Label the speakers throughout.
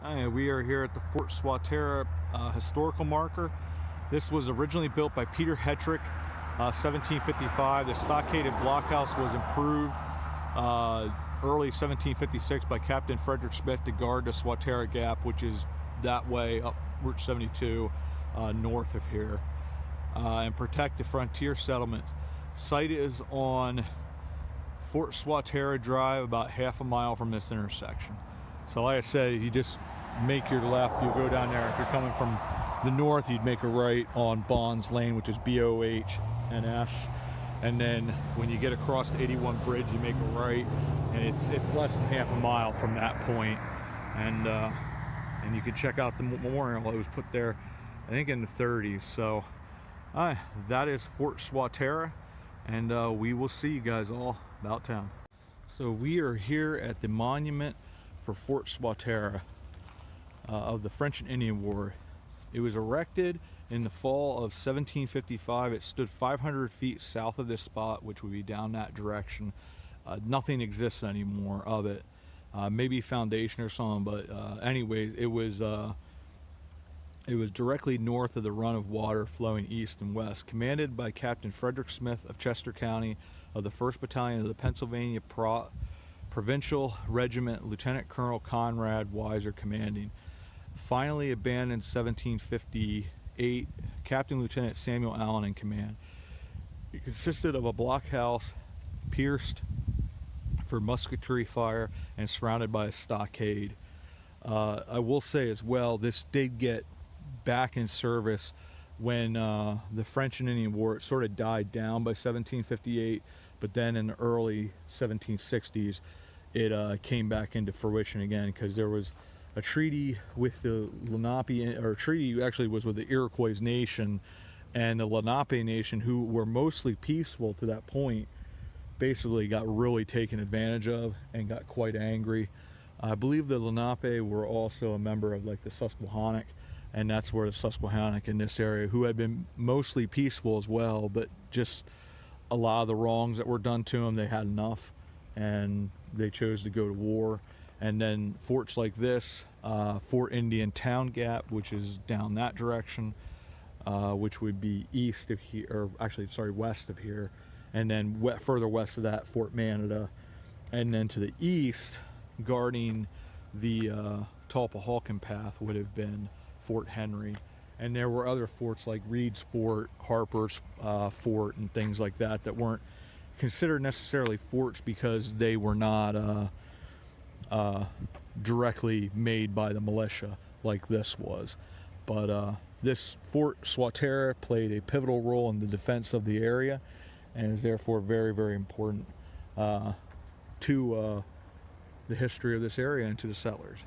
Speaker 1: Hi, we are here at the Fort Swatara historical marker. This was originally built by Peter Hetrick, 1755. The stockaded blockhouse was improved early 1756 by Captain Frederick Smith to guard the Swatara Gap, which is that way up Route 72 north of here, and protect the frontier settlements. Site is on Fort Swatara Drive, about half a mile from this intersection. So like I said, you just make your left, you'll go down there. If you're coming from the north, you'd make a right on Bonds Lane, which is BOHNS. And then when you get across the 81 bridge, you make a right, and it's less than half a mile from that point. And you can check out the memorial. It was put there, I think, in the 30s. So that is Fort Swatara, and we will see you guys all about town. So we are here at the monument for Fort Swatara of the French and Indian War. It was erected in the fall of 1755. It stood 500 feet south of this spot, which would be down that direction. Nothing exists anymore of it. Maybe foundation or something, but anyways, it was directly north of the run of water flowing east and west. Commanded by Captain Frederick Smith of Chester County of the 1st Battalion of the Pennsylvania Provincial Regiment, Lieutenant Colonel Conrad Weiser commanding. Finally abandoned in 1758, Captain Lieutenant Samuel Allen in command. It consisted of a blockhouse pierced for musketry fire and surrounded by a stockade. I will say as well, this did get back in service when the French and Indian War, it sort of died down by 1758, but then in the early 1760s it came back into fruition again, because there was a treaty with the Lenape, or a treaty actually was with the Iroquois Nation, and the Lenape Nation, who were mostly peaceful to that point, basically got really taken advantage of and got quite angry. I believe the Lenape were also a member of like the Susquehannock, and that's where the Susquehannock in this area, who had been mostly peaceful as well, but just a lot of the wrongs that were done to them, they had enough, and they chose to go to war. And then forts like this, Fort Indian Town Gap, which is down that direction, which would be east of here, or actually, sorry, west of here. And then further west of that, Fort Manada. And then to the east, guarding the Talpahawken Path, would have been Fort Henry. And there were other forts like Reed's Fort, Harper's Fort, and things like that that weren't considered necessarily forts because they were not directly made by the militia like this was. But this Fort Swatara played a pivotal role in the defense of the area, and is therefore very, very important to the history of this area and to the settlers.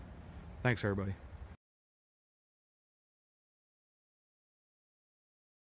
Speaker 1: Thanks, everybody.